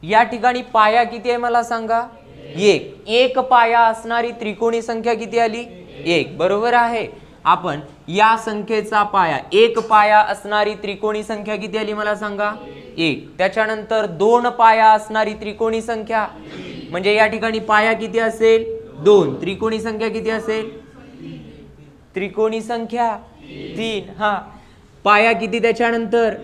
या ठिकाणी पाया किती आहे मला सांगा? एक. एक पाया असणारी त्रिकोणी संख्या किती आली? एक. बरोबर आहे. आपण या संख्येचा पाया, एक पाया असणारी त्रिकोणी संख्या किती आली मला सांगा? एक. त्याच्यानंतर दोन पाया असणारी त्रिकोणी संख्या, म्हणजे या ठिकाणी पाया किती असेल? दोन. त्रिकोणी संख्या किती असेल? त्रिकोणी संख्या तीन. हा, पाया किती त्याच्यानंतर?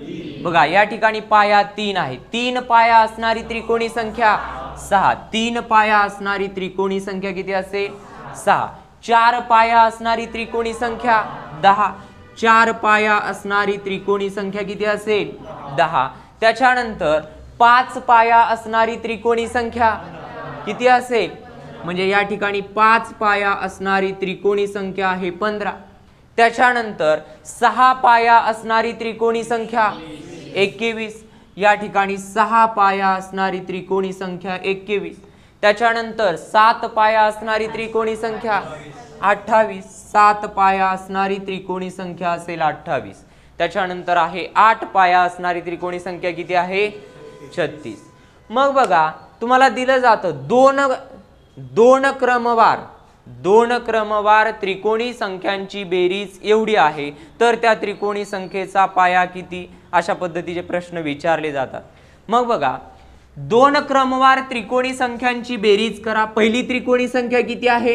बघा या ठिकाणी पाया तीन आहे. तीन पाया असणारी त्रिकोणी संख्या सहा. तीन पाया असणारी त्रिकोणी संख्या किती असेल? सहा. चार पाया असणारी त्रिकोणी संख्या 10. चार पाया असणारी त्रिकोणी संख्या किती असेल? 10. त्याच्यानंतर पाच पाया असणारी त्रिकोणी संख्या किती असेल? म्हणजे या ठिकाणी पाच पाया असणारी त्रिकोणी संख्या आहे 15. त्याच्यानंतर सहा पाया असणारी त्रिकोणी संख्या 21. या ठिकाणी सहा पाया असणारी त्रिकोणी संख्या 21. त्याच्यानंतर सात पाया असणारी त्रिकोणी संख्या 28. सात पाया असणारी त्रिकोणी संख्या असेल 28. त्याच्यानंतर आहे आठ पाया असणारी त्रिकोणी संख्या किती आहे? 36. मग बघा तुम्हाला दिलं जातं दोन क्रमवार त्रिकोणी संख्यांची बेरीज एवढी आहे, तर त्या त्रिकोणी संख्येचा पाया किती? अशा पद्धतीचे प्रश्न विचारले जातात. मग बघा दोन क्रमवार त्रिकोणी संख्यांची बेरीज करा. पहिली त्रिकोणी संख्या किती आहे?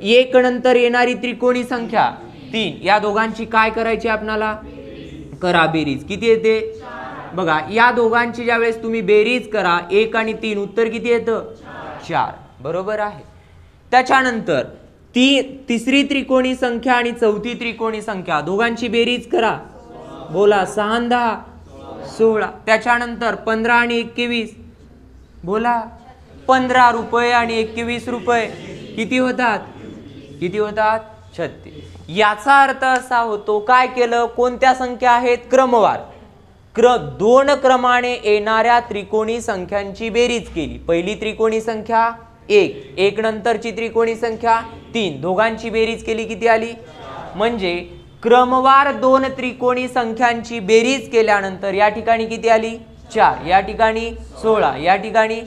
एक. नंतर येणारी त्रिकोणी संख्या 3. या दोघांची काय करायची आपल्याला? करा बेरीज. किती येते? बघा या दोघांची ज्यावेळेस तुम्ही बेरीज करा 1 आणि 3, उत्तर किती येतं? 4. बरोबर आहे. त्याच्यानंतर तिसरी त्रिकोणी संख्या आणि चौथी त्रिकोणी संख्या दोघांची बेरीज करा. बोला 6 आणि 10 16. त्याच्यानंतर 15 आणि 21 बोला 15 रुपये आणि 21 रुपये किती होतात? किती होतात? 36. याचा अर्थ असा होतो, काय केलं? कोणत्या संख्या आहेत? क्रमवार. दोन क्रमाने येणाऱ्या त्रिकोणी संख्यांची बेरीज केली. पहिली त्रिकोणी संख्या 1. 1 नंतरची त्रिकोणी संख्या 3. दोघांची बेरीज केली किती आली? म्हणजे क्रमवार दोन त्रिकोणी संख्यांची बेरीज केल्यानंतर या ठिकाणी किती आली? 4. या ठिकाणी 16. या ठिकाणी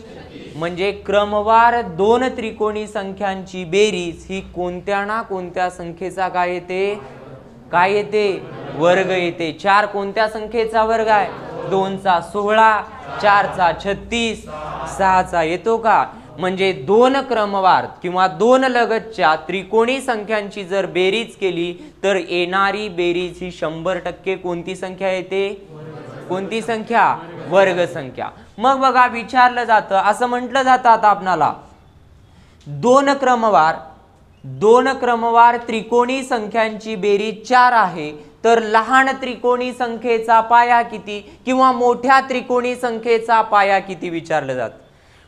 म्हणजे क्रमवार दोन त्रिकोणी संख्यांची बेरीज ही कोणत्या ना कोणत्या संख्येचा काय येते? काय येते? वर्ग येते. 4 कोणत्या संख्येचा वर्ग आहे? 2 चा 16, 4 चा 36, 6 चा येतो का? म्हणजे दोन क्रमवार किंवा दोन लगतच्या त्रिकोणी संख्यांची जर बेरीज केली तर येणारी बेरीज ही 100% कोणती संख्या येते? कोणती संख्या? वर्ग संख्या. मग बघा विचारलं जातं, असं म्हटलं जातं आता आपणाला, दोन क्रमवार त्रिकोणी संख्यांची बेरीज 4 आहे, तर लहान त्रिकोणी संख्येचा पाया किती किंवा मोठ्या त्रिकोणी संख्येचा पाया किती विचारलं जातं.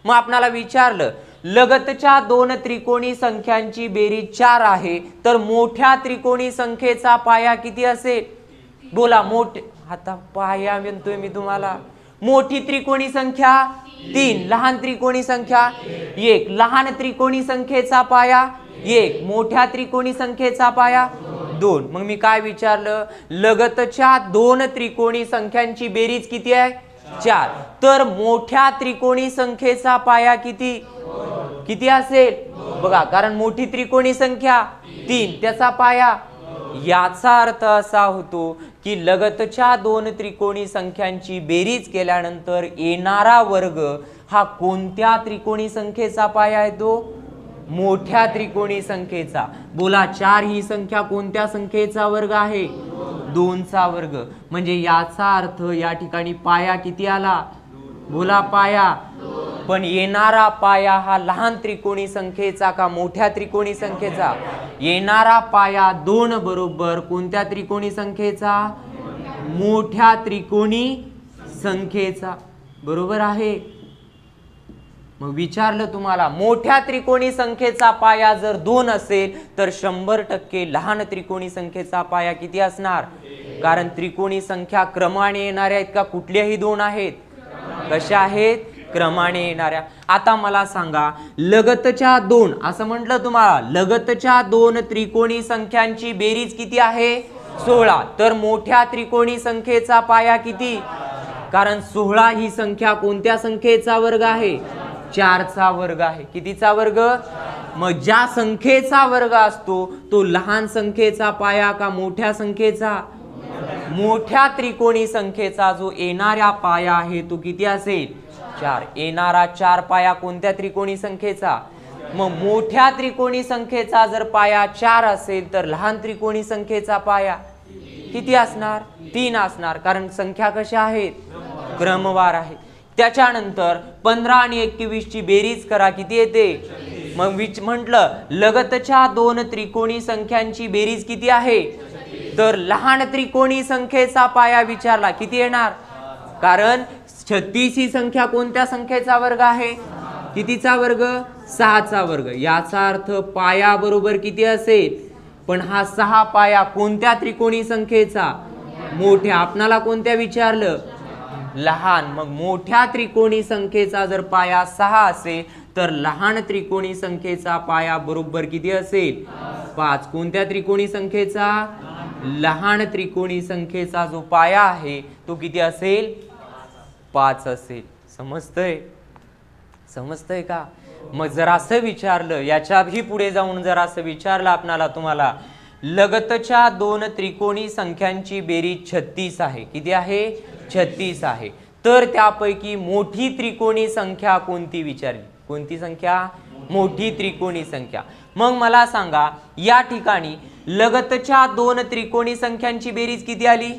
मग आपणाला विचारलं लगतच्या दोन त्रिकोणी संख्यांची बेरीज 4 आहे, तर मोठ्या त्रिकोणी संख्येचा पाया किती असेल? बोला मोठे. आता पाया म्हणतोय मी तुम्हाला. मोठी त्रिकोणी संख्या 3. लहान त्रिकोणी संख्या 1. लहान त्रिकोणी संख्येचा पाया 1. मोठ्या त्रिकोणी संख्येचा पाया 2. मग मी काय विचारलं? लगतच्या दोन त्रिकोणी संख्यांची बेरीज किती आहे? 4. तर मोठ्या त्रिकोणी संख्येचा पाया किती किती असेल? बघा कारण मोठी त्रिकोणी संख्या 3, त्याचा पाया. याचा अर्थ असा होतो की लगतच्या दोन त्रिकोणी संख्यांची बेरीज केल्यानंतर येणारा वर्ग हा कोणत्या त्रिकोणी संख्येचा पाया येतो? मोठ्या त्रिकोणी संख्येचा. बोला 4 ही संख्या कोणत्या संख्येचा वर्ग आहे? 2 चा वर्ग. म्हणजे याचा अर्थ या ठिकाणी पाया किती आला? बोला पाया. पण येणारा पाया हा लहान त्रिकोणी संख्येचा का मोठ्या त्रिकोणी संख्येचा? येणारा पाया 2 बरोबर कोणत्या त्रिकोणी संख्येचा? मोठ्या त्रिकोणी संख्येचा. बरोबर आहे. मग विचारलं तुम्हाला मोठ्या त्रिकोणी संख्येचा पाया जर 2 असेल तर 100% लहान त्रिकोणी संख्येचा पाया किती असणार? कारण त्रिकोणी संख्या क्रमाने येणाऱ्या आहेत का कुठल्याही 2 आहेत? कशा आहेत? क्रमाने येणाऱ्या. आता मला सांगा लगतच्या दोन, असं म्हटलं तुम्हाला, लगतच्या दोन त्रिकोणी संख्यांची बेरीज किती आहे? 16. तर मोठ्या त्रिकोणी संख्येचा पाया किती? कारण 16 ही संख्या कोणत्या संख्येचा वर्ग आहे? 4चा वर्ग आहे. कितीचा वर्ग? मग ज्या संख्येचा वर्ग असतो तो लहान संख्येचा पाया का मोठ्या संख्येचा? मोठ्या त्रिकोणी संख्येचा जो येणारा पाया आहे तो किती असेल? 4. येणारा 4 पाया कोणत्या त्रिकोणी संख्येचा? मग मोठ्या त्रिकोणी संख्येचा जर पाया 4 असेल तर लहान त्रिकोणी संख्येचा पाया किती असणार? 3 असणार, कारण संख्या कशा आहेत? क्रमवार आहे. त्याच्यानंतर 15 आणि 21 ची बेरीज करा, किती येते? मग म्हटलं लगतच्या दोन त्रिकोणी संख्यांची बेरीज किती आहे? तर लहान त्रिकोणी संख्येचा पाया विचारला, किती येणार? कारण 36 ही संख्या कोणत्या संख्येचा वर्ग आहे? कितीचा वर्ग? 6चा वर्ग. याचा अर्थ पाया बरोबर किती असेल? पण हा 6 पाया कोणत्या त्रिकोणी संख्येचा? मोठ्या. आपणाला कोणत्या विचारलं? लहान. मग मोठ्या त्रिकोणी संख्येचा जर पाया 6 असेल तर लहान त्रिकोणी संख्येचा पाया बरोबर किती असेल? 5. कोणत्या त्रिकोणी संख्येचा? लहान त्रिकोणी संख्येचा जो पाया आहे तो किती असेल? 5 असेल. समजतंय? समजतंय का? मग जर असं विचारलं, याच्याही पुढे जाऊन जर असं विचारलं आपणाला, तुम्हाला लगतच्या दोन त्रिकोणी संख्यांची बेरीज 36 आहे. किती आहे? 36 आहे. तर त्यापैकी मोठी त्रिकोणी संख्या कोणती विचारली? कोणती संख्या? मोठी त्रिकोणी संख्या. मग मला सांगा, या ठिकाणी लगतच्या दोन त्रिकोणी संख्यांची बेरीज किती आली?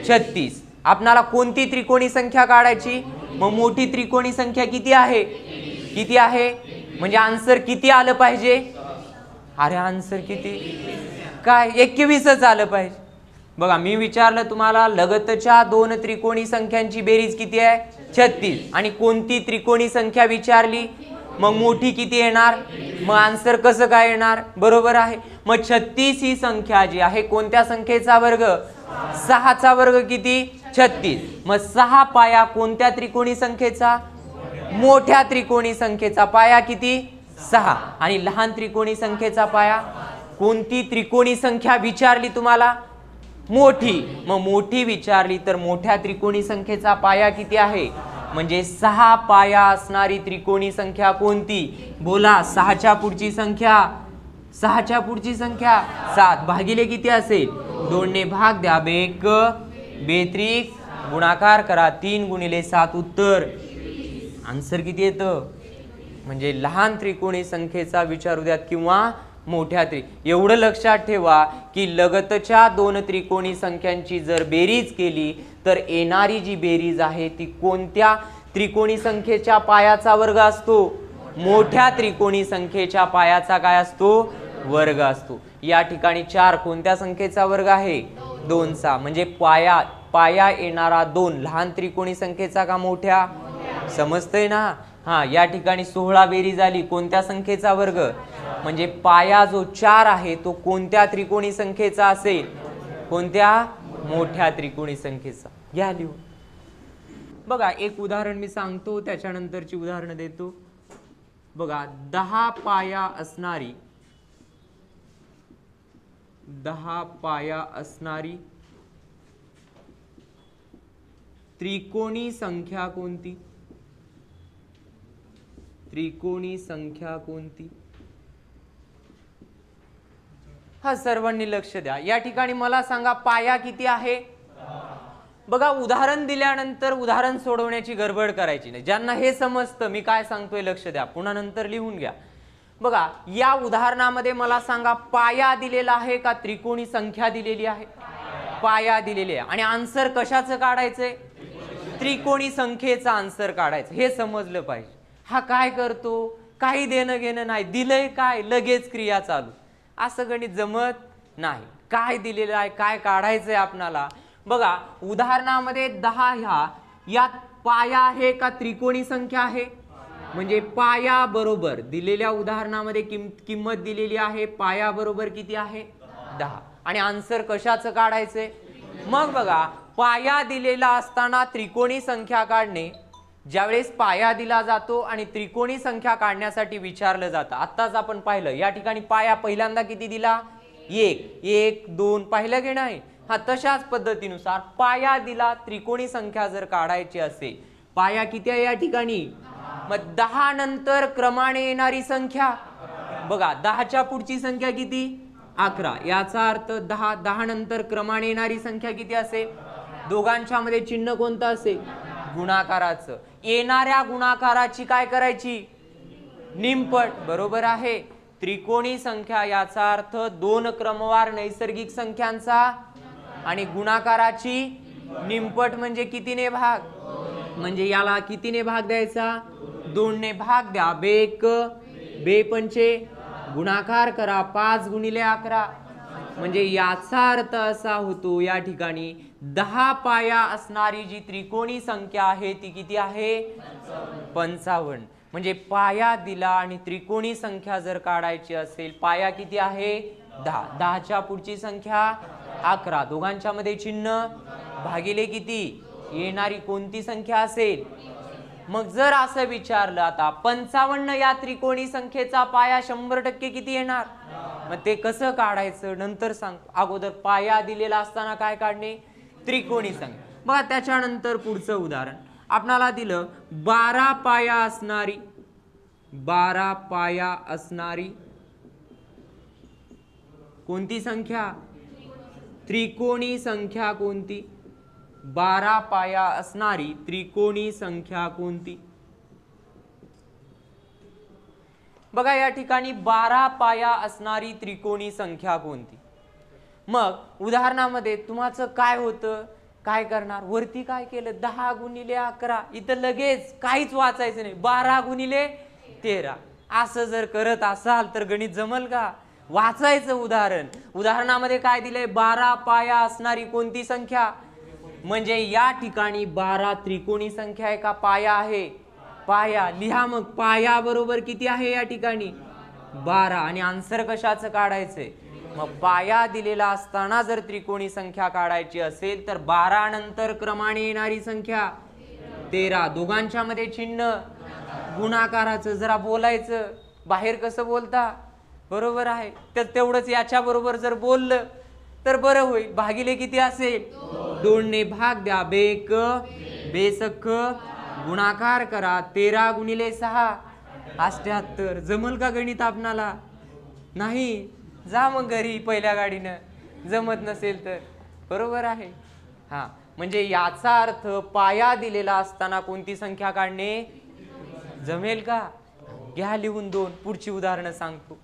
36. आपणाला कोणती त्रिकोणी संख्या काढायची? मग मोठी त्रिकोणी संख्या किती आहे? किती आहे? म्हणजे आन्सर किती आलं पाहिजे? अरे आन्सर किती? काय? 21च आलं पाहिजे. बघा, मी विचारलं तुम्हाला लगतच्या दोन त्रिकोणी संख्यांची बेरीज किती आहे? 36. आणि कोणती त्रिकोणी संख्या विचारली? मग मोठी किती येणार? मग आन्सर कसं काय येणार? बरोबर आहे. मग 36 ही संख्या जी आहे कोणत्या संख्येचा वर्ग? 6चा वर्ग. किती? 36. मग 6 पाया कोणत्या त्रिकोणी संख्येचा? मोठ्या त्रिकोणी संख्येचा पाया किती? 6. आणि लहान त्रिकोणी संख्येचा पाया? कोणती त्रिकोणी संख्या विचारली तुम्हाला? मोठी. मग मोठी विचारली तर मोठ्या त्रिकोणी संख्येचा पाया किती आहे? म्हणजे 6 पाया असणारी त्रिकोणी संख्या कोणती? बोला. 6च्या पुढची संख्या? 6च्या पुढची संख्या 7. भागिले किती असेल? 2 ने भाग द्या. बेक बेत्रिक गुणाकार करा. 3 गुणिले 7 उत्तर. आन्सर किती येतं? म्हणजे लहान त्रिकोणी संख्येचा विचारू द्यात किंवा मोठ्या एवढं लक्षात ठेवा की लगतच्या दोन त्रिकोणी संख्यांची जर बेरीज केली तर येणारी जी बेरीज आहे ती कोणत्या त्रिकोणी संख्येच्या पायाचा वर्ग असतो? मोठ्या त्रिकोणी संख्येच्या पायाचा काय असतो? वर्ग असतो. या ठिकाणी 4 कोणत्या संख्येचा वर्ग आहे? 2चा. म्हणजे पाया येणारा 2 लहान त्रिकोणी संख्येचा का मोठ्या? समजतंय ना? हा, या ठिकाणी 16 बेरीज आली कोणत्या संख्येचा वर्ग? म्हणजे पाया जो 4 आहे तो कोणत्या त्रिकोणी संख्येचा असेल? कोणत्या? मोठ्या त्रिकोणी संख्येचा. घ्या लिहून. बघा, एक उदाहरण मी सांगतो, त्याच्यानंतरची उदाहरण देतो. बघा, 10 पाया असणारी त्रिकोणी संख्या कोणती? त्रिकोणी संख्या कोणती? हा, सर्वांनी लक्ष द्या. या ठिकाणी मला सांगा पाया किती आहे? बघा, उदाहरण दिल्यानंतर उदाहरण सोडवण्याची गडबड करायची नाही. ज्यांना हे समजतं मी काय सांगतोय लक्ष द्या, पुन्हा नंतर लिहून घ्या. बघा, या उदाहरणामध्ये मला सांगा पाया दिलेला आहे का त्रिकोणी संख्या दिलेली आहे? पाया दिलेली आहे. आणि आन्सर कशाचं काढायचंय? त्रिकोणी संख्येचा आन्सर काढायचं. हे समजलं पाहिजे. हा काय करतो? काही देणं घेणं नाही. दिलंय काय? लगेच क्रिया चालू. असं गणित जमत नाही. काय दिलेलं आहे, काय काढायचंय आपणाला? बघा, उदाहरणामध्ये 10 यात पाया आहे का त्रिकोणी संख्या आहे? म्हणजे पाया बरोबर दिलेल्या उदाहरणामध्ये किंमत दिलेली आहे. पाया बरोबर किती आहे? 10. आणि आन्सर कशाचं काढायचंय? मग बघा, पाया दिलेला असताना त्रिकोणी संख्या काढणे, ज्यावेळेस पाया दिला जातो आणि त्रिकोणी संख्या काढण्यासाठी विचारलं जातं. आत्ताच आपण पाहिलं, या ठिकाणी पाया पहिल्यांदा किती दिला? 1 1 2 पाहिलं की नाही? हा तशाच पद्धतीनुसार पाया दिला, त्रिकोणी संख्या जर काढायची असेल, पाया किती आहे या ठिकाणी? मग 10 नंतर क्रमाने येणारी संख्या बघा, 10च्या पुढची संख्या किती? 11. याचा अर्थ 10 नंतर क्रमाने येणारी संख्या किती असेल? दोघांच्या मध्ये चिन्ह कोणतं असेल? गुणाकाराचं. येणाऱ्या गुणाकाराची काय करायची? निमपट. बरोबर आहे. त्रिकोणी संख्या याचा अर्थ 2 क्रमवार नैसर्गिक संख्यांचा आणि गुणाकाराची निमपट म्हणजे कितीने भाग? म्हणजे याला कितीने भाग द्यायचा? 2 ने भाग द्या. 2 पंचे गुणाकार करा 5 गुणिले 11. म्हणजे याचा अर्थ असा होतो या ठिकाणी 10 पाया असणारी जी त्रिकोणी संख्या आहे ती किती आहे? 55. म्हणजे पाया दिला आणि त्रिकोणी संख्या जर काढायची असेल, पाया किती आहे? 10. 10च्या पुढची संख्या 11. दोघांच्या मध्ये चिन्ह भागिले किती? येणारी कोणती संख्या असेल? मग जर असं विचारलं आता 55 या त्रिकोणी संख्येचा पाया 100% किती येणार? मग ते कसं काढायचं नंतर सांग. अगोदर पाया दिलेला असताना काय काढणे? त्रिकोणी संख्या. बघा त्याच्यानंतर पुढचं उदाहरण आपणाला दिलं 12 पाया असणारी कोणती संख्या? त्रिकोणी संख्या कोणती? 12 पाया असणारी त्रिकोणी संख्या कोणती? बघा या ठिकाणी 12 पाया असणारी त्रिकोणी संख्या कोणती? मग उदाहरणामध्ये तुम्हाचं काय होतं? काय करणार? वरती काय केलं? 10 गुणिले 11. इथं लगेच काहीच वाचायचं नाही. 12 गुणिले 13 असं जर करत असाल तर गणित जमल का? वाचायचं उदाहरण. उदाहरणामध्ये काय दिलंय? 12 पाया असणारी कोणती संख्या? म्हणजे या ठिकाणी 12 त्रिकोणी संख्या आहे का पाया आहे? पाया. लिहा मग पाया बरोबर किती आहे या ठिकाणी? 12. आणि आन्सर कशाचं काढायचंय? मग पाया दिलेला असताना जर त्रिकोणी संख्या काढायची असेल तर 12 नंतर क्रमाने येणारी संख्या 13. दोघांच्या मध्ये चिन्ह गुणाकाराचं. जरा बोलायचं बाहेर कसं बोलता? बरोबर आहे. तर तेवढंच याच्या बरोबर जर बोललं तर बरं होईल. भागिले किती असेल? 2 ने भाग द्या. 2 गुणाकार करा 13 गुणिले 6 78. जमल का गणित आपणाला? नाही. जा मग घरी पहिल्या गाडीनं, जमत नसेल तर. बरोबर आहे. हा म्हणजे याचा अर्थ पाया दिलेला असताना कोणती संख्या काढणे? जमेल का? घ्या लिहून 2. पुढची उदाहरणं सांगतो.